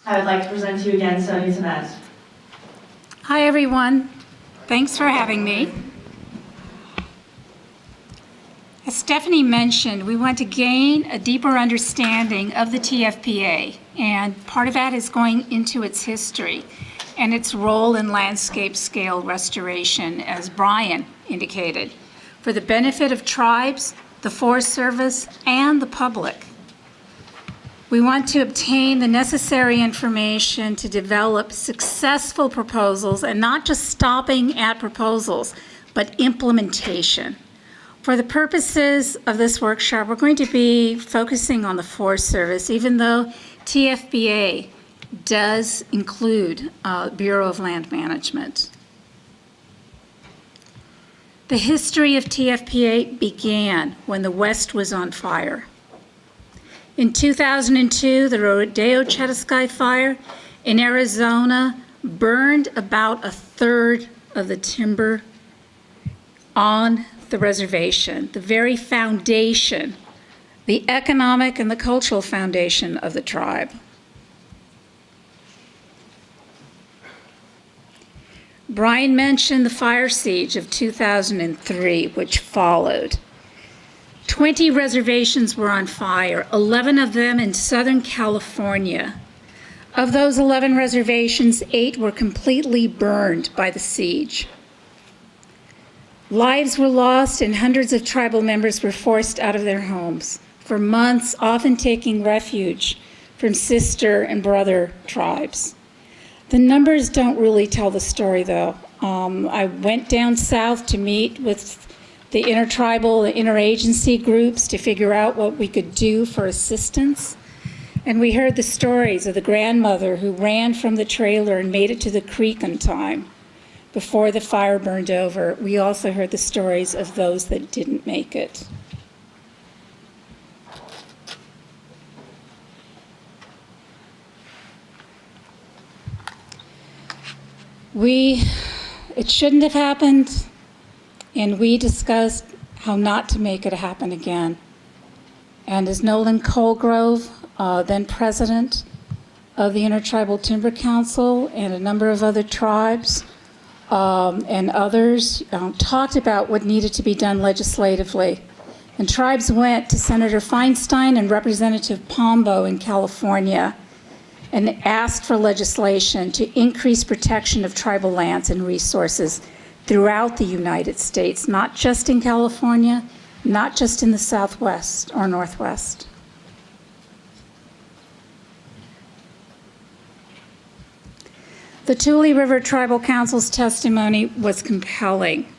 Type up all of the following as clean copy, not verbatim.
I would like to present to you again Sonia Tamez. Hi, everyone. Thanks for having me. As Stephanie mentioned, we want to gain a deeper understanding of the TFPA, and part of that is going into its history and its role in landscape scale restoration, as Brian indicated, for the benefit of tribes, the Forest Service, and the public. We want to obtain the necessary information to develop successful proposals, and not just stopping at proposals, but implementation. For the purposes of this workshop, we're going to be focusing on the Forest Service, even though TFPA does include Bureau of Land Management. The history of TFPA began when the West was on fire. In 2002, the Rodeo Chetaskai fire in Arizona burned about a third of the timber on the reservation, the very foundation, the economic and the cultural foundation of the tribe. Brian mentioned the fire siege of 2003, which followed. 20 reservations were on fire, 11 of them in Southern California. Of those 11 reservations, 8 were completely burned by the siege. Lives were lost and hundreds of tribal members were forced out of their homes for months, often taking refuge from sister and brother tribes. The numbers don't really tell the story, though. I went down south to meet with the intertribal, the interagency groups to figure out what we could do for assistance. And we heard the stories of the grandmother who ran from the trailer and made it to the creek in time before the fire burned over. We also heard the stories of those that didn't make it. It shouldn't have happened. And we discussed how not to make it happen again. And as Nolan Colgrove, then president of the Intertribal Timber Council, and a number of other tribes and others talked about what needed to be done legislatively. And tribes went to Senator Feinstein and Representative Pombo in California and asked for legislation to increase protection of tribal lands and resources throughout the United States, not just in California, not just in the Southwest or Northwest. The Tule River Tribal Council's testimony was compelling.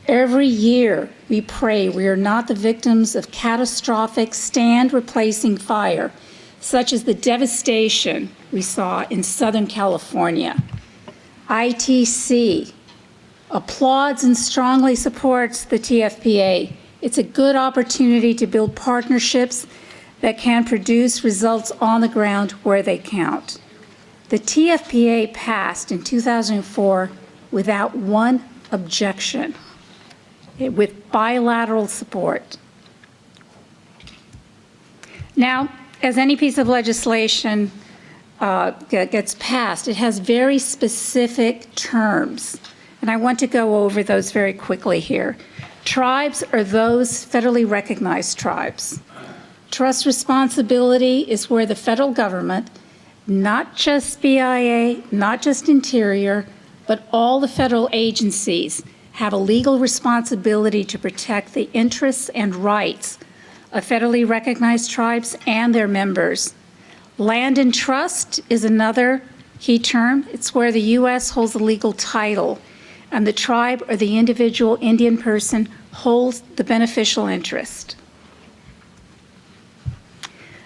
Every year we pray we are not the victims of catastrophic stand-replacing fire, such as the devastation we saw in Southern California. ITC applauds and strongly supports the TFPA. It's a good opportunity to build partnerships that can produce results on the ground where they count. The TFPA passed in 2004 without one objection, with bilateral support. Now, as any piece of legislation gets passed, it has very specific terms. And I want to go over those very quickly here. Tribes are those federally recognized tribes. Trust responsibility is where the federal government, not just BIA, not just Interior, but all the federal agencies have a legal responsibility to protect the interests and rights of federally recognized tribes and their members. Land and trust is another key term. It's where the U.S. holds the legal title, and the tribe or the individual Indian person holds the beneficial interest.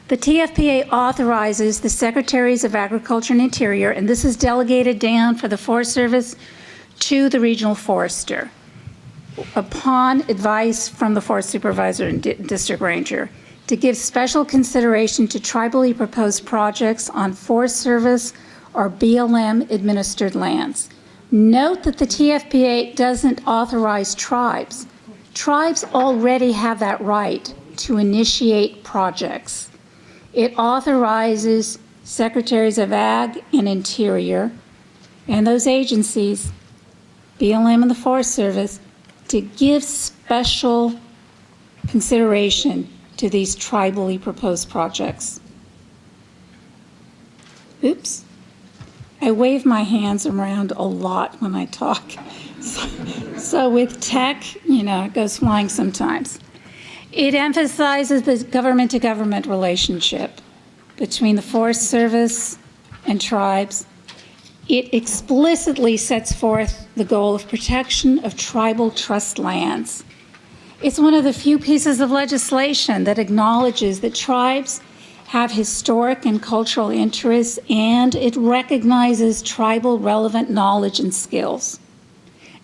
The TFPA authorizes the Secretaries of Agriculture and Interior, and this is delegated down for the Forest Service to the regional forester, upon advice from the forest supervisor and district ranger, to give special consideration to tribally proposed projects on Forest Service or BLM administered lands. Note that the TFPA doesn't authorize tribes. Tribes already have that right to initiate projects. It authorizes Secretaries of Ag and Interior, and those agencies, BLM and the Forest Service, to give special consideration to these tribally proposed projects. Oops. I wave my hands around a lot when I talk. So with tech, it goes flying sometimes. It emphasizes the government-to-government relationship between the Forest Service and tribes. It explicitly sets forth the goal of protection of tribal trust lands. It's one of the few pieces of legislation that acknowledges that tribes have historic and cultural interests, and it recognizes tribal relevant knowledge and skills.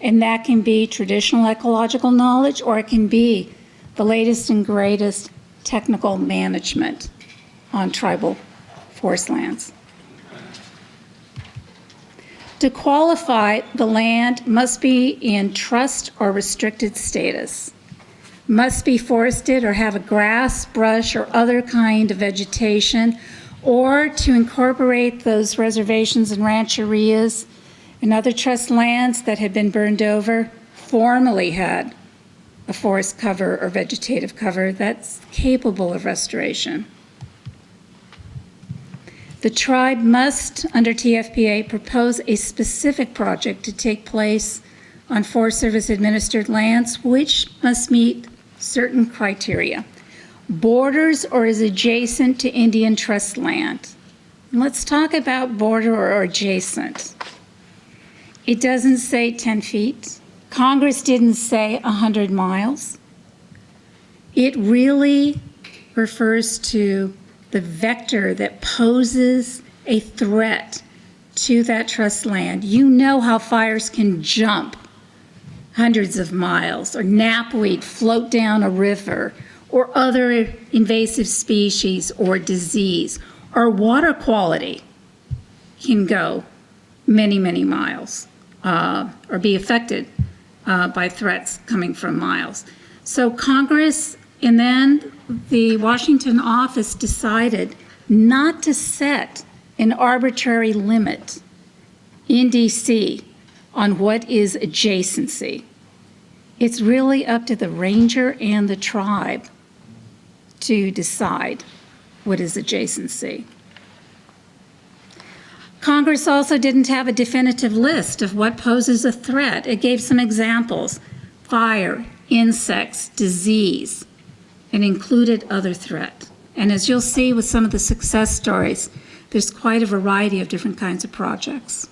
And that can be traditional ecological knowledge, or it can be the latest and greatest technical management on tribal forest lands. To qualify, the land must be in trust or restricted status, must be forested or have a grass, brush, or other kind of vegetation, or to incorporate those reservations and rancherias and other trust lands that had been burned over formerly had a forest cover or vegetative cover that's capable of restoration. The tribe must, under TFPA, propose a specific project to take place on Forest Service administered lands, which must meet certain criteria. Borders or is adjacent to Indian trust land. And let's talk about border or adjacent. It doesn't say 10 feet. Congress didn't say 100 miles. It really refers to the vector that poses a threat to that trust land. You know how fires can jump hundreds of miles, or knapweed float down a river, or other invasive species or disease, or water quality can go many, many miles, or be affected by threats coming from miles. So Congress and then the Washington office decided not to set an arbitrary limit in DC on what is adjacency. It's really up to the ranger and the tribe to decide what is adjacency. Congress also didn't have a definitive list of what poses a threat. It gave some examples: fire, insects, disease, and included other threat. And as you'll see with some of the success stories, there's quite a variety of different kinds of projects.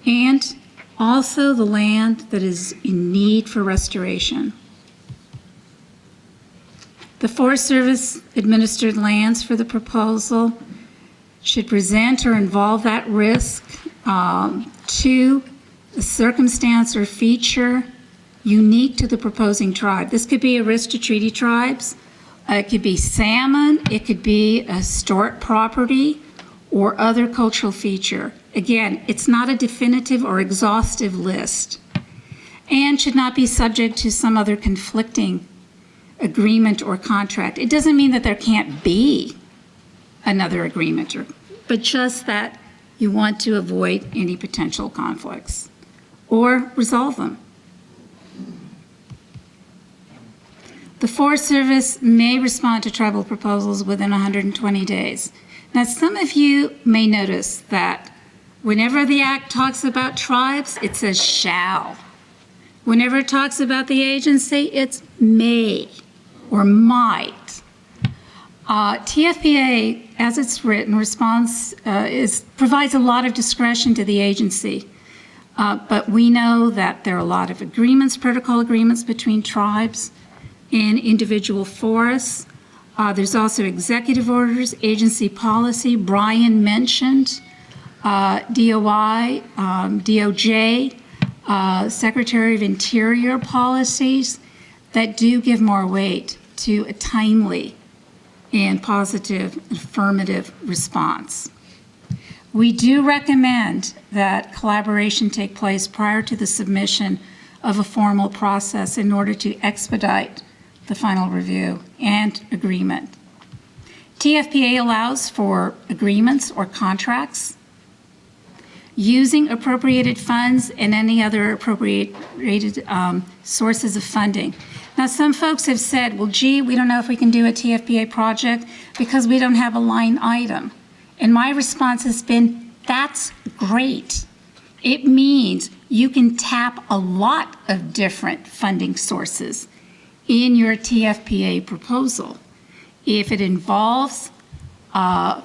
And also the land that is in need for restoration. The Forest Service administered lands for the proposal should present or involve that risk to a circumstance or feature unique to the proposing tribe. This could be a risk to treaty tribes, it could be salmon, it could be a historic property, or other cultural feature. Again, it's not a definitive or exhaustive list, and should not be subject to some other conflicting agreement or contract. It doesn't mean that there can't be another agreement, but just that you want to avoid any potential conflicts or resolve them. The Forest Service may respond to tribal proposals within 120 days. Now, some of you may notice that whenever the Act talks about tribes, it says shall. Whenever it talks about the agency, it's may or might. TFPA, as it's written, provides a lot of discretion to the agency. But we know that there are a lot of agreements, protocol agreements between tribes and individual forests. There's also executive orders, agency policy. Brian mentioned DOI, DOJ, Secretary of Interior policies that do give more weight to a timely and positive affirmative response. We do recommend that collaboration take place prior to the submission of a formal process in order to expedite the final review and agreement. TFPA allows for agreements or contracts using appropriated funds and any other appropriated sources of funding. Now, some folks have said, well, gee, we don't know if we can do a TFPA project because we don't have a line item. And my response has been, that's great. It means you can tap a lot of different funding sources in your TFPA proposal. If it involves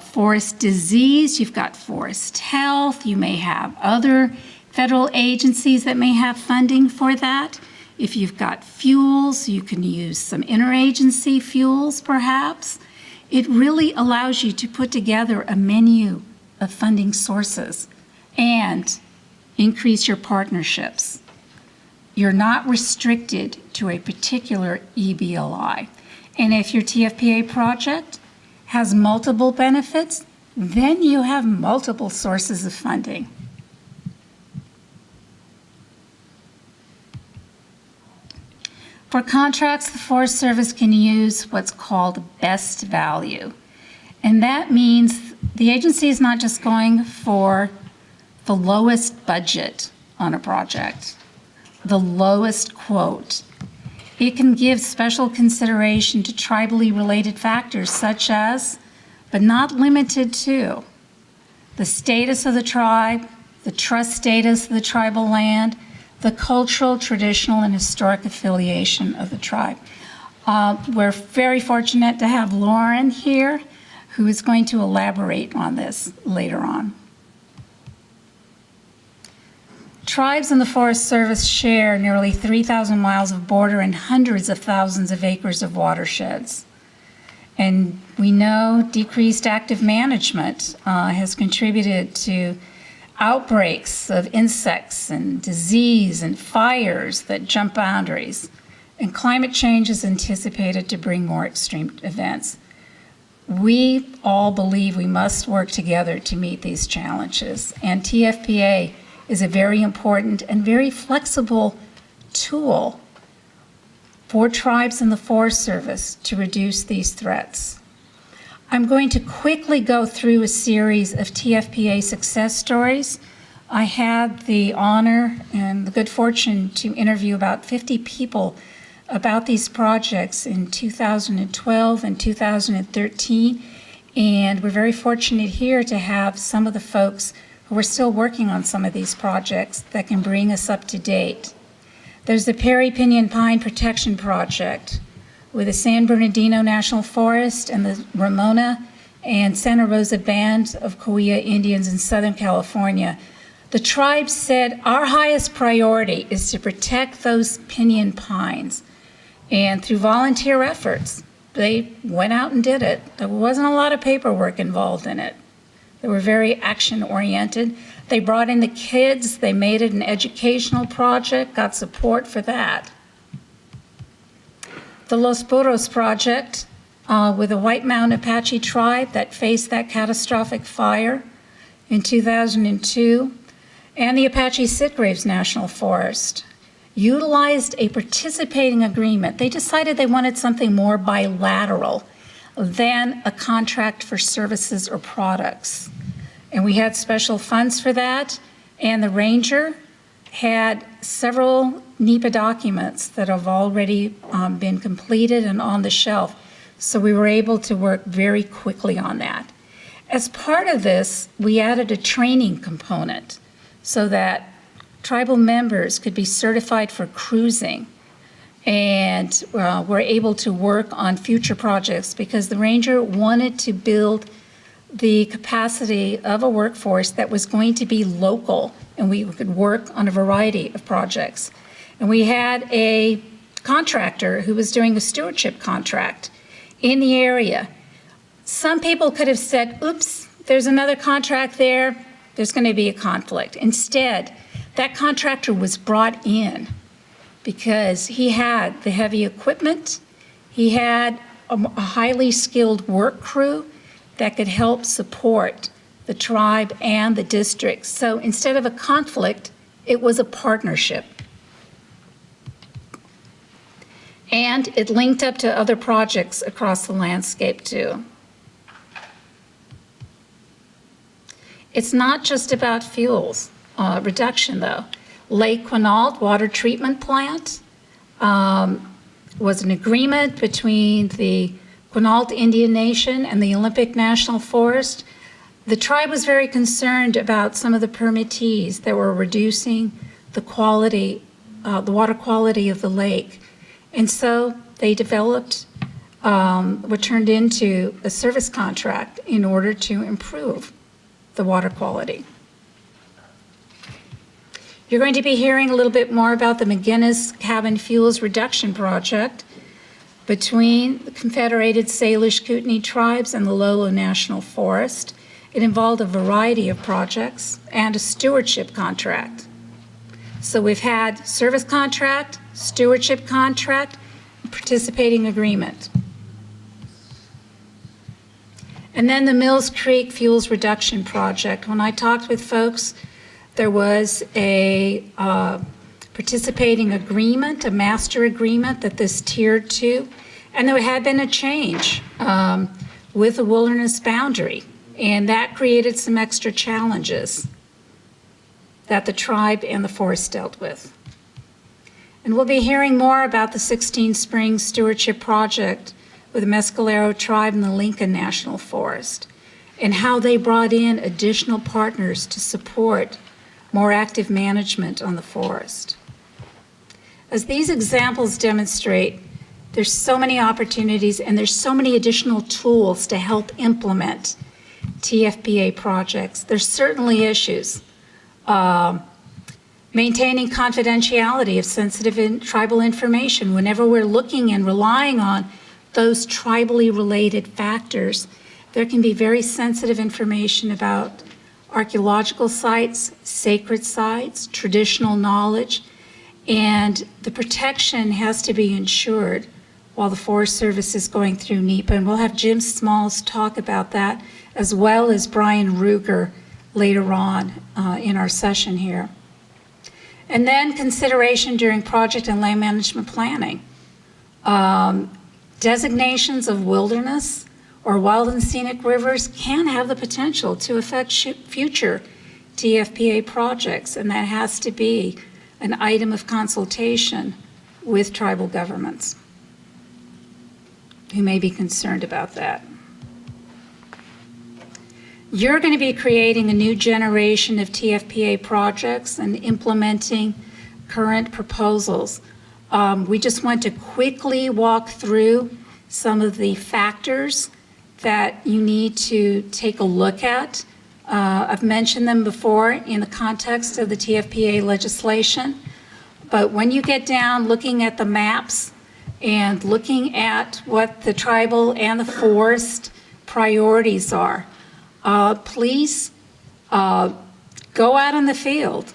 forest disease, you've got forest health, you may have other federal agencies that may have funding for that. If you've got fuels, you can use some interagency fuels perhaps. It really allows you to put together a menu of funding sources and increase your partnerships. You're not restricted to a particular EBLI. And if your TFPA project has multiple benefits, then you have multiple sources of funding. For contracts, the Forest Service can use what's called best value. And that means the agency is not just going for the lowest budget on a project, the lowest quote. It can give special consideration to tribally related factors such as, but not limited to, the status of the tribe, the trust status of the tribal land, the cultural, traditional, and historic affiliation of the tribe. We're very fortunate to have Lauren here, who is going to elaborate on this later on. Tribes in the Forest Service share nearly 3,000 miles of border and hundreds of thousands of acres of watersheds. And we know decreased active management has contributed to outbreaks of insects and disease and fires that jump boundaries. And climate change is anticipated to bring more extreme events. We all believe we must work together to meet these challenges. And TFPA is a very important and very flexible tool for tribes in the Forest Service to reduce these threats. I'm going to quickly go through a series of TFPA success stories. I had the honor and the good fortune to interview about 50 people about these projects in 2012 and 2013, and we're very fortunate here to have some of the folks who are still working on some of these projects that can bring us up to date. There's the Perry Pinyon Pine Protection Project with the San Bernardino National Forest and the Ramona and Santa Rosa Band of Cahuilla Indians in Southern California. The tribe said, our highest priority is to protect those pinyon pines. And through volunteer efforts, they went out and did it. There wasn't a lot of paperwork involved in it. They were very action-oriented. They brought in the kids, they made it an educational project, got support for that. The Los Burros Project with the White Mountain Apache tribe that faced that catastrophic fire in 2002, and the Apache Sitgraves National Forest utilized a participating agreement. They decided they wanted something more bilateral than a contract for services or products. And we had special funds for that, and the ranger had several NEPA documents that have already been completed and on the shelf. So we were able to work very quickly on that. As part of this, we added a training component so that tribal members could be certified for cruising and were able to work on future projects because the ranger wanted to build the capacity of a workforce that was going to be local and we could work on a variety of projects. And we had a contractor who was doing a stewardship contract in the area. Some people could have said, oops, there's another contract there, there's going to be a conflict. Instead, that contractor was brought in because he had the heavy equipment, he had a highly skilled work crew that could help support the tribe and the district. So instead of a conflict, it was a partnership. And it linked up to other projects across the landscape too. It's not just about fuels reduction, though. Lake Quinault Water Treatment Plant was an agreement between the Quinault Indian Nation and the Olympic National Forest. The tribe was very concerned about some of the permittees that were reducing the quality, the water quality of the lake. And so they developed what turned into a service contract in order to improve the water quality. You're going to be hearing a little bit more about the McGinnis Cabin Fuels Reduction Project between the Confederated Salish Kootenai tribes and the Lolo National Forest. It involved a variety of projects and a stewardship contract. So we've had service contract, stewardship contract, and participating agreement. And then the Mills Creek Fuels Reduction Project. When I talked with folks, there was a participating agreement, a master agreement that this tiered to, and there had been a change with the wilderness boundary, and that created some extra challenges that the tribe and the forest dealt with. And we'll be hearing more about the 16 Springs Stewardship Project with the Mescalero tribe and the Lincoln National Forest, and how they brought in additional partners to support more active management on the forest. As these examples demonstrate, there's so many opportunities and there's so many additional tools to help implement TFPA projects. There's certainly issues. Maintaining confidentiality of sensitive tribal information. Whenever we're looking and relying on those tribally related factors, there can be very sensitive information about archaeological sites, sacred sites, traditional knowledge, and the protection has to be ensured while the Forest Service is going through NEPA. And we'll have Jim Smalls talk about that, as well as Brian Ruger later on in our session here. And then consideration during project and land management planning. Designations of wilderness or wild and scenic rivers can have the potential to affect future TFPA projects, and that has to be an item of consultation with tribal governments who may be concerned about that. You're going to be creating a new generation of TFPA projects and implementing current proposals. We just want to quickly walk through some of the factors that you need to take a look at. I've mentioned them before in the context of the TFPA legislation, but when you get down looking at the maps and looking at what the tribal and the forest priorities are, please go out in the field,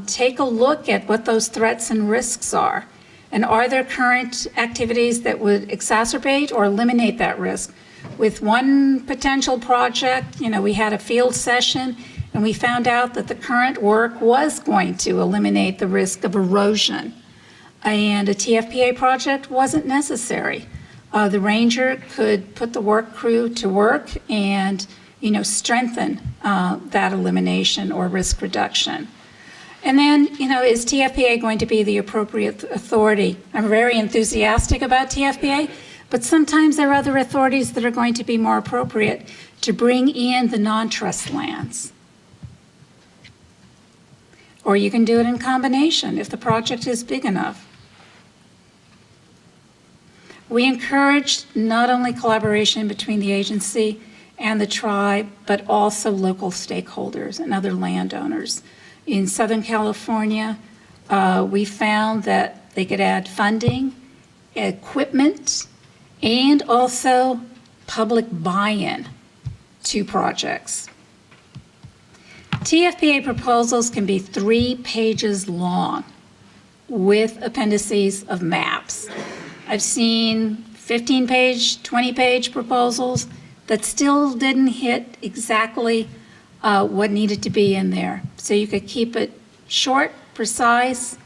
take a look at what those threats and risks are, and are there current activities that would exacerbate or eliminate that risk? With one potential project, we had a field session and we found out that the current work was going to eliminate the risk of erosion, and a TFPA project wasn't necessary. The ranger could put the work crew to work and strengthen that elimination or risk reduction. And then, is TFPA going to be the appropriate authority? I'm very enthusiastic about TFPA, but sometimes there are other authorities that are going to be more appropriate to bring in the non-trust lands. Or you can do it in combination if the project is big enough. We encourage not only collaboration between the agency and the tribe, but also local stakeholders and other landowners. In Southern California, we found that they could add funding, equipment, and also public buy-in to projects. TFPA proposals can be 3 pages long with appendices of maps. I've seen 15-page, 20-page proposals that still didn't hit exactly what needed to be in there. So you could keep it short, precise.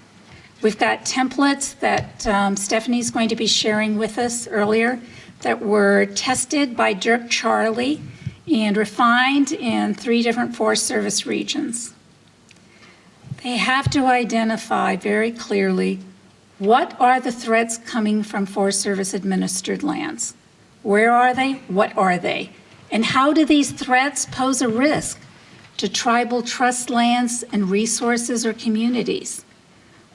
We've got templates that Stephanie's going to be sharing with us earlier that were tested by Dirk Charlie and refined in 3 different Forest Service regions. They have to identify very clearly what are the threats coming from Forest Service administered lands. Where are they? What are they? And how do these threats pose a risk to tribal trust lands and resources or communities?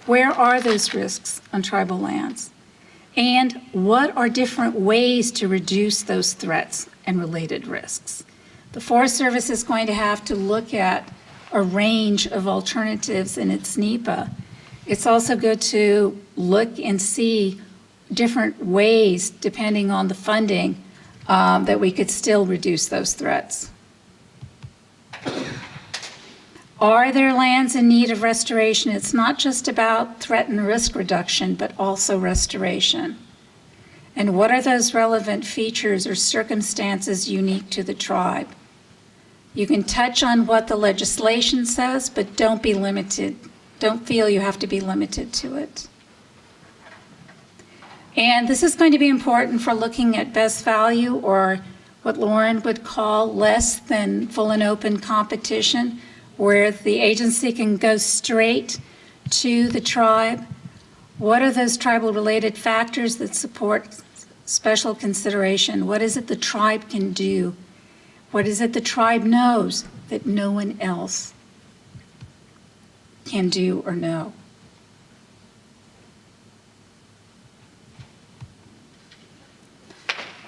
Where are those risks on tribal lands? And what are different ways to reduce those threats and related risks? The Forest Service is going to have to look at a range of alternatives in its NEPA. It's also good to look and see different ways, depending on the funding, that we could still reduce those threats. Are there lands in need of restoration? It's not just about threat and risk reduction, but also restoration. And what are those relevant features or circumstances unique to the tribe? You can touch on what the legislation says, but don't be limited. Don't feel you have to be limited to it. And this is going to be important for looking at best value, or what Lauren would call less than full and open competition, where the agency can go straight to the tribe. What are those tribal related factors that support special consideration? What is it the tribe can do? What is it the tribe knows that no one else can do or know?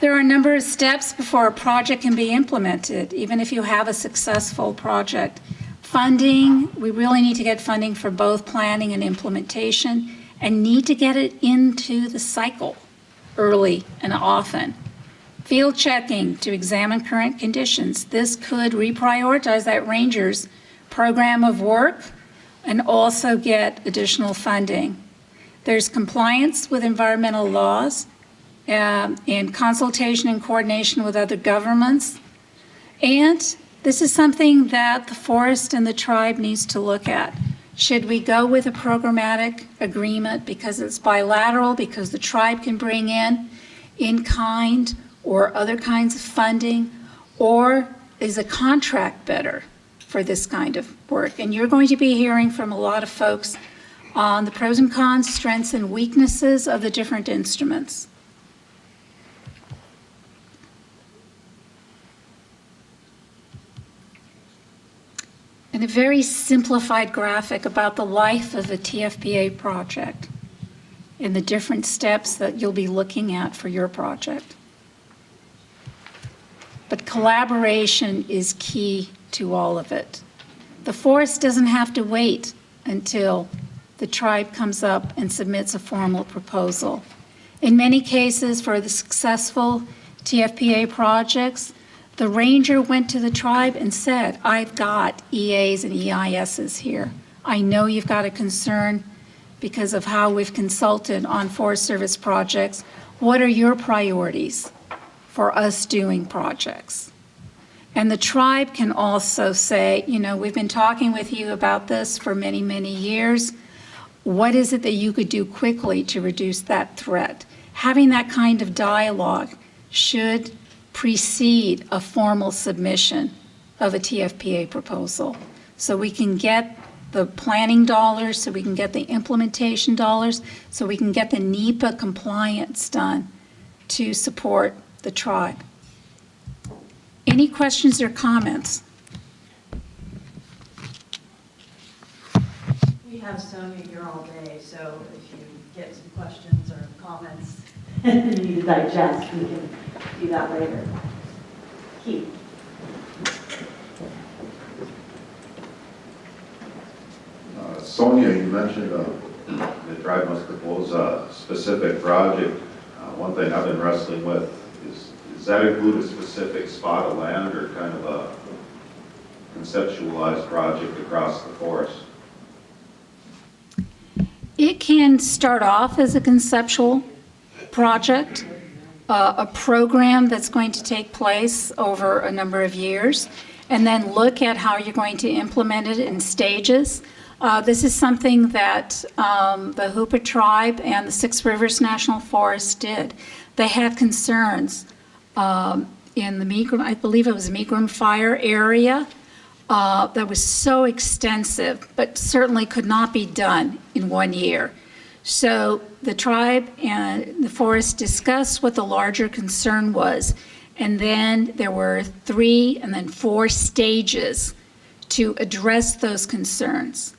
There are a number of steps before a project can be implemented, even if you have a successful project. Funding, we really need to get funding for both planning and implementation, and need to get it into the cycle early and often. Field checking to examine current conditions. This could reprioritize that ranger's program of work and also get additional funding. There's compliance with environmental laws and consultation and coordination with other governments. And this is something that the forest and the tribe needs to look at. Should we go with a programmatic agreement because it's bilateral, because the tribe can bring in kind or other kinds of funding, or is a contract better for this kind of work? And you're going to be hearing from a lot of folks on the pros and cons, strengths and weaknesses of the different instruments. And a very simplified graphic about the life of a TFPA project and the different steps that you'll be looking at for your project. But collaboration is key to all of it. The forest doesn't have to wait until the tribe comes up and submits a formal proposal. In many cases, for the successful TFPA projects, the ranger went to the tribe and said, I've got EAs and EISs here. I know you've got a concern because of how we've consulted on Forest Service projects. What are your priorities for us doing projects? And the tribe can also say, you know, we've been talking with you about this for many, many years. What is it that you could do quickly to reduce that threat? Having that kind of dialogue should precede a formal submission of a TFPA proposal. So we can get the planning dollars, so we can get the implementation dollars, so we can get the NEPA compliance done to support the tribe. Any questions or comments? We have Sonia here all day, so if you get some questions or comments you need to digest, we can do that later. Keith. Sonia, you mentioned the tribe must propose a specific project. One thing I've been wrestling with is, does that include a specific spot of land or kind of a conceptualized project across the forest? It can start off as a conceptual project, a program that's going to take place over a number of years, and then look at how you're going to implement it in stages. This is something that the Hoopa tribe and the Six Rivers National Forest did. They had concerns in the Meegram, I believe it was Meegram Fire area, that was so extensive, but certainly could not be done in 1 year. So the tribe and the forest discussed what the larger concern was, and then there were 3 and then 4 stages to address those concerns.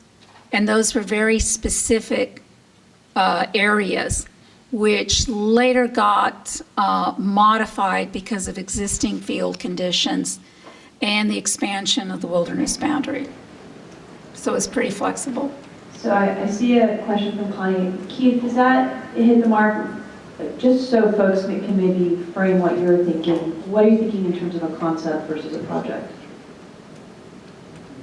And those were very specific areas, which later got modified because of existing field conditions and the expansion of the wilderness boundary. So it's pretty flexible. So I see a question from Connie. Keith, does that hit the mark? Just so folks can maybe frame what you're thinking, what are you thinking in terms of a concept versus a project?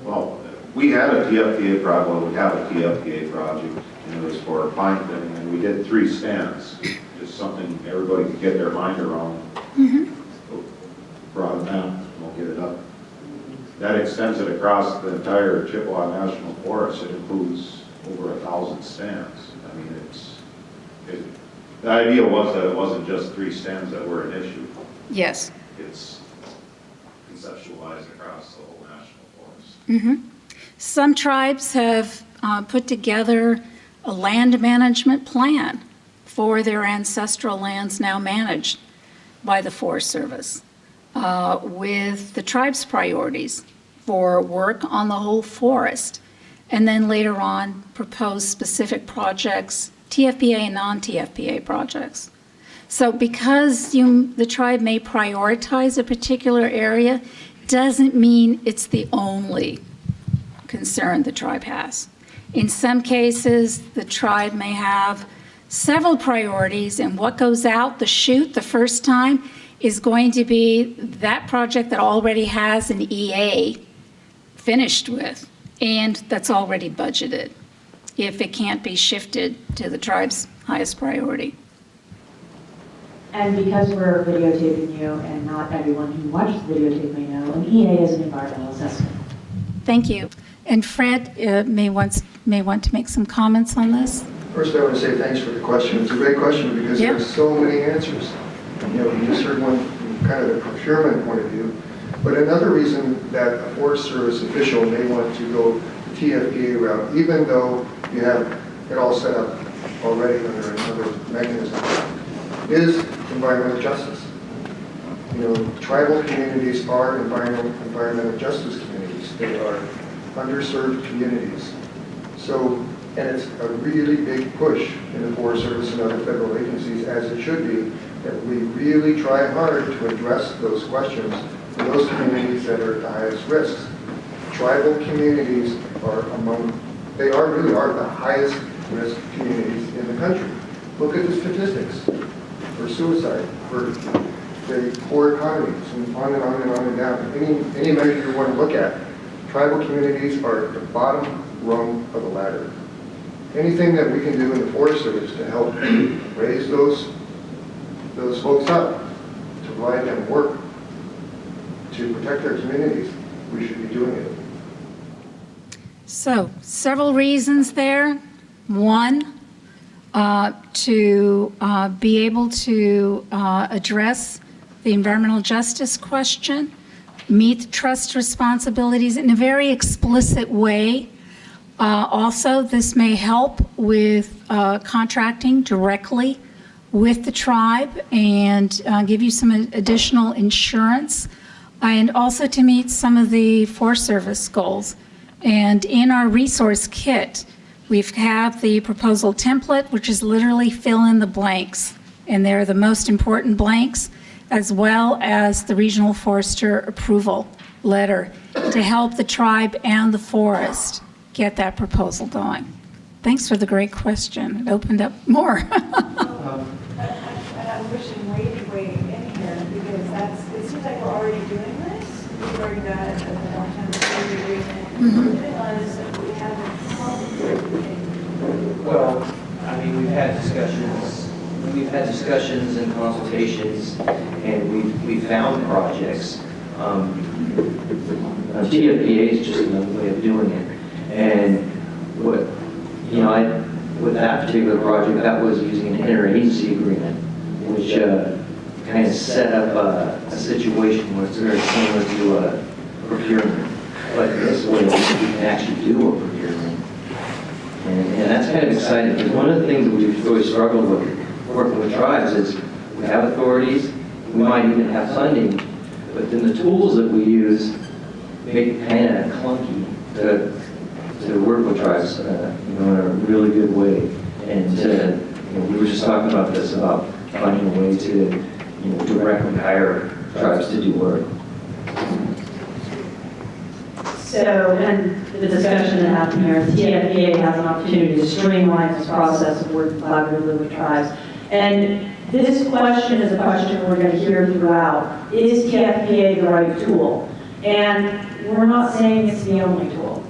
Well, we had a TFPA project, we have a TFPA project, and it was for a pine thinning, and we did 3 stands, just something everybody could get their mind around. Brought a map, we'll get it up. That extends it across the entire Chippewa National Forest. It includes over 1,000 stands. I mean, the idea was that it wasn't just 3 stands that were an issue. Yes. It's conceptualized across the whole national forest. Some tribes have put together a land management plan for their ancestral lands now managed by the Forest Service, with the tribe's priorities for work on the whole forest, and then later on propose specific projects, TFPA and non-TFPA projects. So because the tribe may prioritize a particular area, doesn't mean it's the only concern the tribe has. In some cases, the tribe may have several priorities, and what goes out the chute the first time is going to be that project that already has an EA finished with, and that's already budgeted, if it can't be shifted to the tribe's highest priority. And because we're videotaping you, and not everyone who watches the videotape may know, an EA is an environmental assessment. Thank you. And Fred may want to make some comments on this. First, I want to say thanks for the question. It's a great question because there's so many answers. You just heard one from kind of the procurement point of view. But another reason that a Forest Service official may want to go the TFPA route, even though you have it all set up already under another mechanism, is environmental justice. Tribal communities are environmental justice communities. They are underserved communities. So, and it's a really big push in the Forest Service and other federal agencies, as it should be, that we really try hard to address those questions for those communities that are at the highest risks. Tribal communities are really are the highest risk communities in the country. Look at the statistics for suicide, for the poor economies, and on and on and on and down. Any measure you want to look at, tribal communities are at the bottom rung of the ladder. Anything that we can do in the Forest Service to help raise those folks up, to provide them work, to protect their communities, we should be doing it. So, several reasons there. One, to be able to address the environmental justice question, meet trust responsibilities in a very explicit way. Also, this may help with contracting directly with the tribe and give you some additional insurance, and also to meet some of the Forest Service goals. And in our resource kit, we have the proposal template, which is literally fill in the blanks, and they're the most important blanks, as well as the regional forester approval letter to help the tribe and the forest get that proposal going. Thanks for the great question. It opened up more. And I'm wishing way in here, because it seems like we're already doing this. We've already got the long-term recovery agreement. Realize that we haven't solved everything. Well, I mean, we've had discussions and consultations, and we've found projects. TFPA is just another way of doing it. And with that particular project, that was using an interagency agreement, which kind of set up a situation where it's very similar to a procurement. But this way, we can actually do a procurement. And that's kind of exciting, because one of the things that we've really struggled with working with tribes is we have authorities, we might even have funding, but then the tools that we use make it kind of clunky to work with tribes, in a really good way. And we were just talking about this, about finding a way to, directly hire tribes to do work. So, and the discussion that happened here, the TFPA has an opportunity to streamline this process of working collaboratively with tribes. And this question is a question we're going to hear throughout. Is TFPA the right tool? And we're not saying it's the only tool,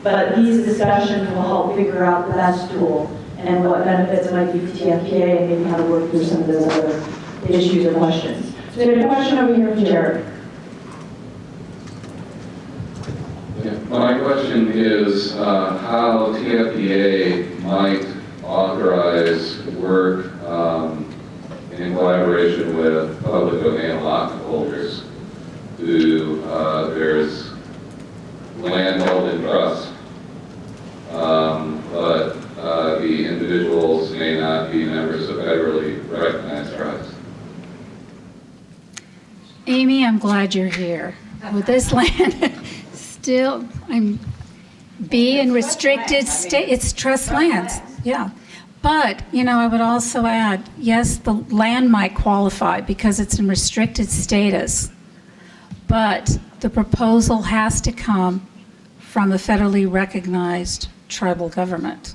but these discussions will help figure out the best tool and what benefits might be to TFPA and maybe how to work through some of those other issues or questions. So we have a question over here from Jared. Yeah, my question is how TFPA might authorize work in collaboration with public domain lot holders who there's land held in trust, but the individuals may not be members of federally recognized tribes. Amy, I'm glad you're here. With this land, still, be in restricted state, it's trust lands, yeah. But, I would also add, yes, the land might qualify because it's in restricted status, but the proposal has to come from a federally recognized tribal government.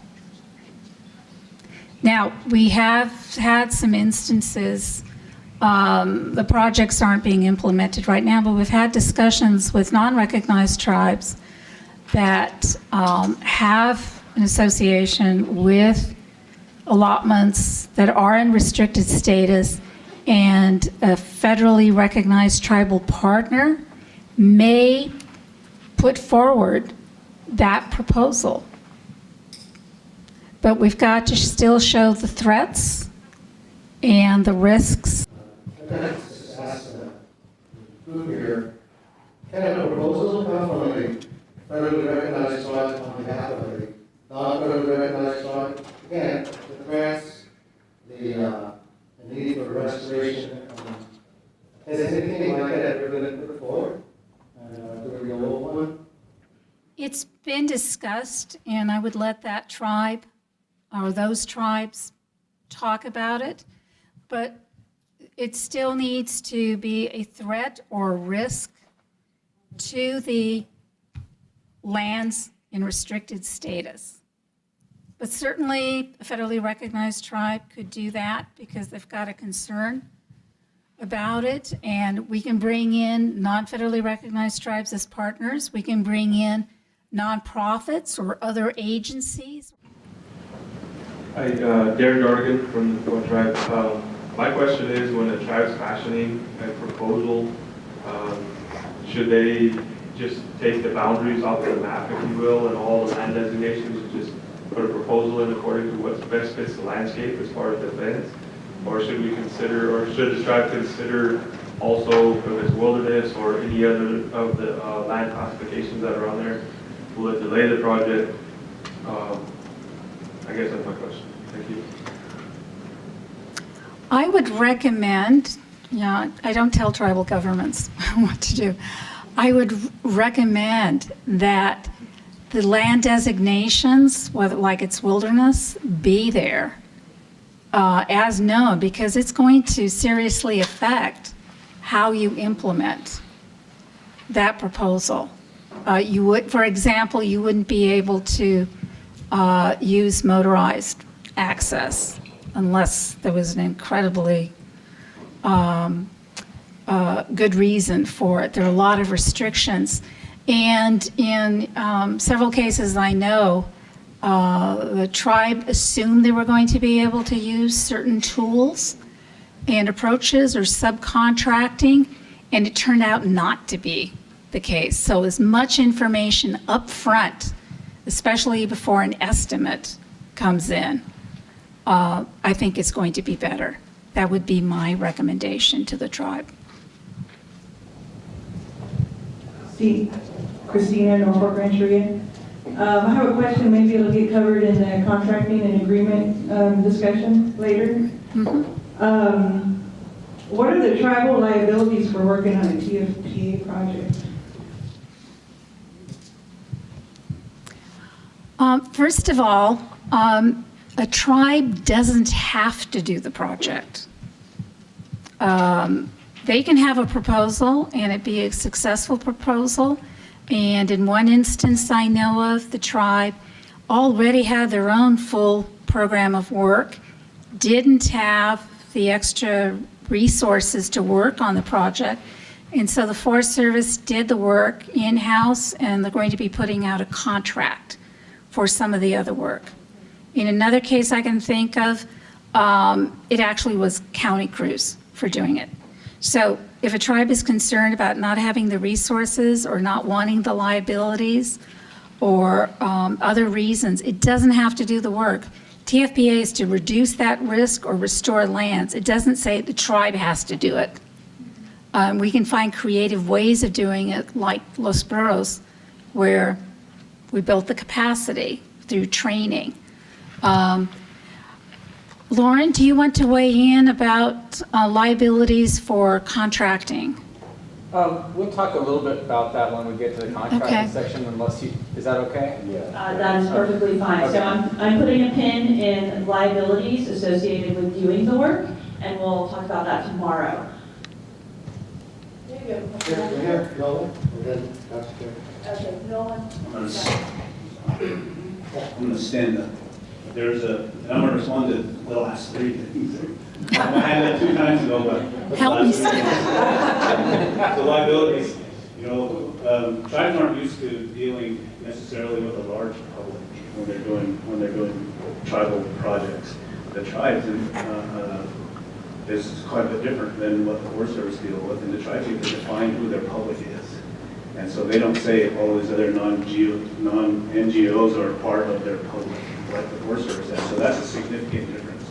Now, we have had some instances, the projects aren't being implemented right now, but we've had discussions with non-recognized tribes that have an association with allotments that are in restricted status, and a federally recognized tribal partner may put forward that proposal. But we've got to still show the threats and the risks. Just ask the group here, can a proposal come from a federally recognized tribe on behalf of a non-federally recognized tribe? Again, the threats, the need for restoration. Has anything like that ever been put forward during the old one? It's been discussed, and I would let that tribe or those tribes talk about it, but it still needs to be a threat or risk to the lands in restricted status. But certainly a federally recognized tribe could do that because they've got a concern about it, and we can bring in non-federally recognized tribes as partners. We can bring in nonprofits or other agencies. Hi, Darren Dorgan from the Fourth Tribe. My question is, when a tribe's fashioning a proposal, should they just take the boundaries off the map, if you will, and all the land designations, and just put a proposal in according to what's best fits the landscape as far as the fence? Or should we consider, or should the tribe consider also if it's wilderness or any other of the land classifications that are on there? Will it delay the project? I guess that's my question. Thank you. I would recommend, I don't tell tribal governments what to do. I would recommend that the land designations, whether like it's wilderness, be there as known, because it's going to seriously affect how you implement that proposal. You would, for example, you wouldn't be able to use motorized access unless there was an incredibly good reason for it. There are a lot of restrictions. And in several cases I know, the tribe assumed they were going to be able to use certain tools and approaches or subcontracting, and it turned out not to be the case. So as much information up front, especially before an estimate comes in, I think it's going to be better. That would be my recommendation to the tribe. See, Christina, Norfolk Rancheria. I have a question, maybe it'll get covered in the contracting and agreement discussion later. What are the tribal liabilities for working on a TFPA project? First of all, a tribe doesn't have to do the project. They can have a proposal and it be a successful proposal. And in one instance I know of, the tribe already had their own full program of work, didn't have the extra resources to work on the project. And so the Forest Service did the work in-house, and they're going to be putting out a contract for some of the other work. In another case I can think of, it actually was county crews for doing it. So if a tribe is concerned about not having the resources or not wanting the liabilities or other reasons, it doesn't have to do the work. TFPA is to reduce that risk or restore lands. It doesn't say the tribe has to do it. We can find creative ways of doing it, like Los Burros, where we built the capacity through training. Lauren, do you want to weigh in about liabilities for contracting? We'll talk a little bit about that when we get to the contracting Okay. section, unless you, is that okay? That is perfectly fine. So I'm putting a pin in liabilities associated with doing the work, and we'll talk about that tomorrow. There you go. Here, Nolan, and then Dr. Terry. Okay, Nolan. I'm going to stand up. There's I'm going to respond to the last three things. I had that 2 times ago, but. Help me. The liabilities, tribes aren't used to dealing necessarily with a large public when they're doing tribal projects. The tribes is quite a bit different than what the Forest Service deal with, and the tribes need to define who their public is. And so they don't say all these other non-NGOs are part of their public, like the Forest Service does. So that's a significant difference.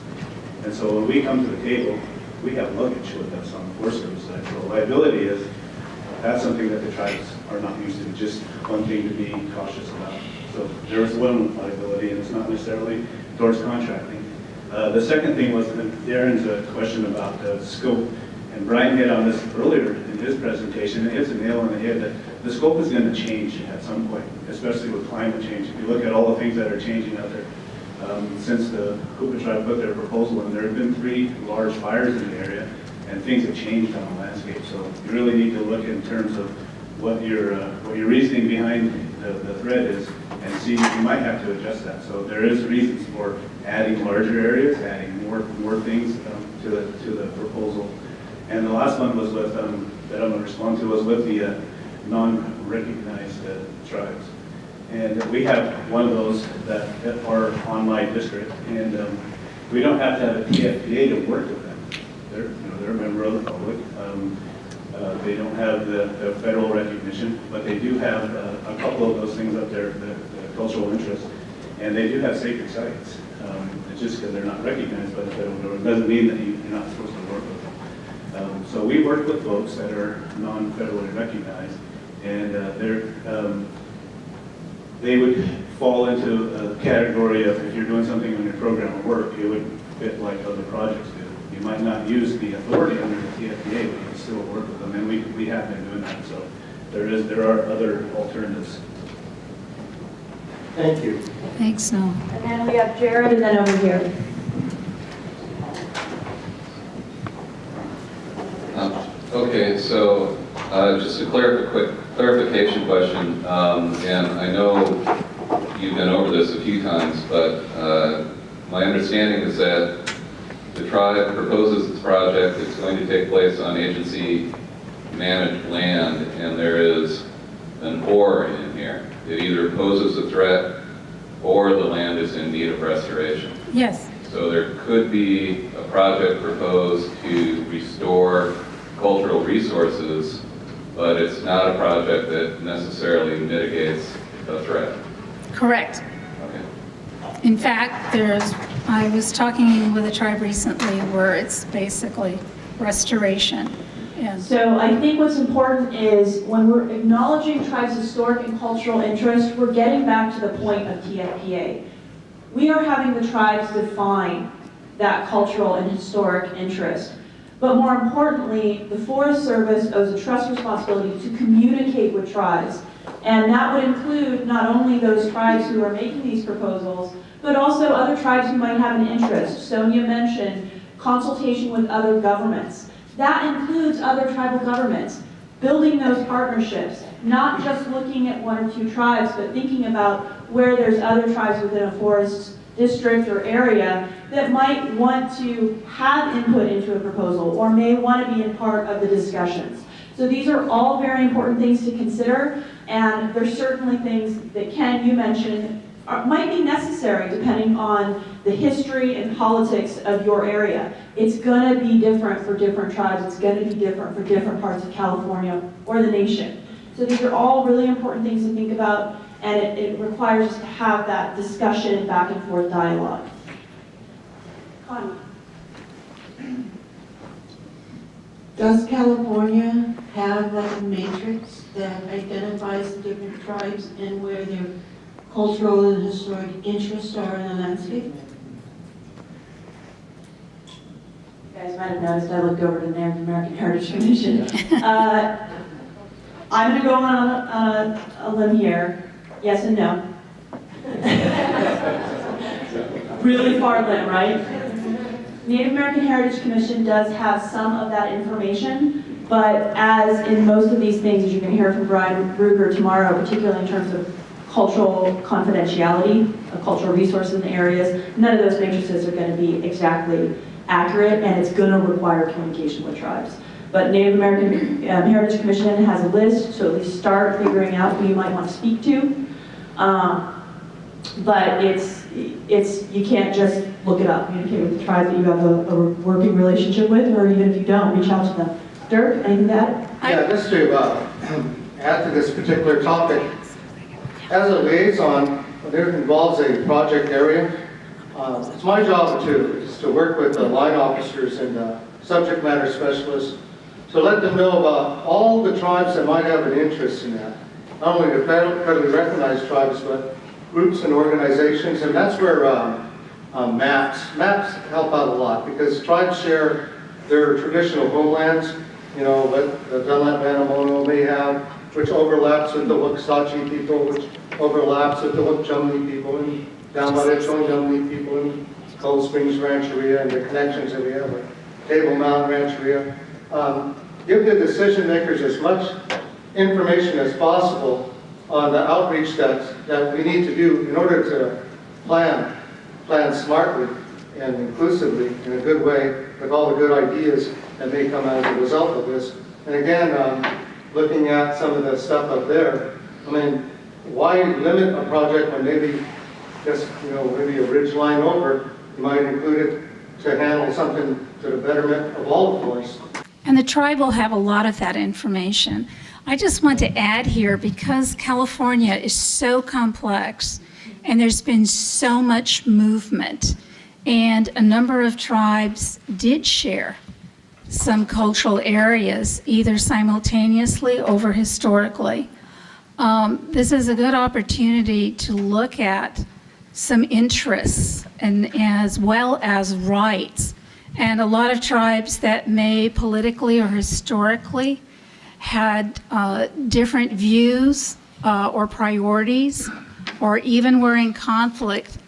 And so when we come to the table, we have luggage with us on the Forest Service side. So liability is, that's something that the tribes are not used to, just one thing to be cautious about. So there is one liability, and it's not necessarily towards contracting. The second thing was Darren's question about the scope. And Brian hit on this earlier in his presentation. It hits a nail on the head that the scope is going to change at some point, especially with climate change. If you look at all the things that are changing out there, since the Hoopa tribe put their proposal in, there have been 3 large fires in the area, and things have changed on the landscape. So you really need to look in terms of what your reasoning behind the threat is, and see if you might have to adjust that. So there is reasons for adding larger areas, adding more things to the proposal. And the last one was with, that I'm going to respond to, was with the non-recognized tribes. And we have one of those that are on my district, and we don't have to have a TFPA to work with them. They're a member of the public. They don't have the federal recognition, but they do have a couple of those things up there, the cultural interest, and they do have sacred sites. It's just because they're not recognized by the federal government doesn't mean that you're not supposed to work with them. So we work with folks that are non-federally recognized, and they would fall into a category of, if you're doing something on your program of work, it would fit like other projects do. You might not use the authority under the TFPA, but you can still work with them, and we have been doing that. So there are other alternatives. Thank you. Thanks, Noel. And then we have Jared, and then over here. Okay, so just a quick clarification question, and I know you've been over this a few times, but my understanding is that the tribe proposes its project. It's going to take place on agency-managed land, and there is an or in here. It either poses a threat or the land is in need of restoration. Yes. So there could be a project proposed to restore cultural resources, but it's not a project that necessarily mitigates the threat. Correct. Okay. In fact, there's I was talking with a tribe recently where it's basically restoration. And So I think what's important is when we're acknowledging tribes' historic and cultural interest, we're getting back to the point of TFPA. We are having the tribes define that cultural and historic interest. But more importantly, the Forest Service owes a trust responsibility to communicate with tribes. And that would include not only those tribes who are making these proposals, but also other tribes who might have an interest. Sonia mentioned consultation with other governments. That includes other tribal governments, building those partnerships, not just looking at one or two tribes, but thinking about where there's other tribes within a forest district or area that might want to have input into a proposal or may want to be a part of the discussions. So these are all very important things to consider, and there's certainly things that Ken, you mentioned, might be necessary depending on the history and politics of your area. It's going to be different for different tribes. It's going to be different for different parts of California or the nation. So these are all really important things to think about, and it requires us to have that discussion, back and forth dialogue. Connie. Does California have like a matrix that identifies the different tribes and where their cultural and historic interests are in the landscape? You guys might have noticed I looked over to the Native American Heritage Commission. I'm going to go on a limb here. Yes and no. Really far limb, right? Native American Heritage Commission does have some of that information, but as in most of these things, as you're going to hear from Brian Ruger tomorrow, particularly in terms of cultural confidentiality of cultural resources in the areas, none of those matrices are going to be exactly accurate, and it's going to require communication with tribes. But Native American Heritage Commission has a list, so at least start figuring out who you might want to speak to. But you can't just look it up. Communicate with the tribes that you have a working relationship with, or even if you don't, reach out to them. Dirk, anything to add? Yeah, just to add to this particular topic, as a liaison, when it involves a project area, it's my job to work with the line officers and subject matter specialists to let them know about all the tribes that might have an interest in that. Not only the federally recognized tribes, but groups and organizations, and that's where maps help out a lot, because tribes share their traditional homelands, you know, what the Dunlap Anamono may have, which overlaps with the Wixachi people, which overlaps with the Wukchumni people, and down by the Chongumni people, and Cold Springs Rancheria, and the connections that we have with Table Mountain Rancheria. Give the decision makers as much information as possible on the outreach that we need to do in order to plan smartly and inclusively in a good way with all the good ideas that may come as a result of this. And again, looking at some of the stuff up there, I mean, why limit a project when maybe just, you know, maybe a ridge line over, you might include it to handle something to the betterment of all the forests. And the tribe will have a lot of that information. I just want to add here, because California is so complex and there's been so much movement, and a number of tribes did share some cultural areas, either simultaneously or historically. This is a good opportunity to look at some interests and as well as rights. And a lot of tribes that may politically or historically had different views or priorities, or even were in conflict,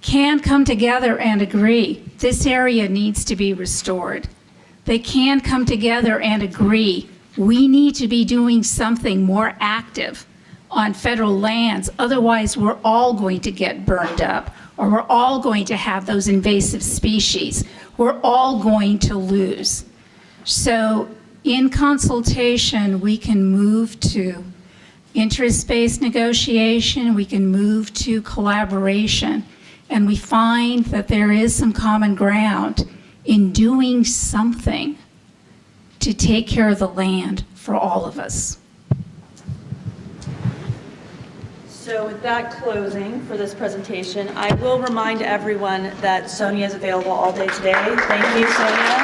can come together and agree this area needs to be restored. They can come together and agree we need to be doing something more active on federal lands, otherwise we're all going to get burned up, or we're all going to have those invasive species. We're all going to lose. So in consultation, we can move to interest-based negotiation, we can move to collaboration, and we find that there is some common ground in doing something to take care of the land for all of us. So with that closing for this presentation, I will remind everyone that Sonia is available all day today. Thank you, Sonia.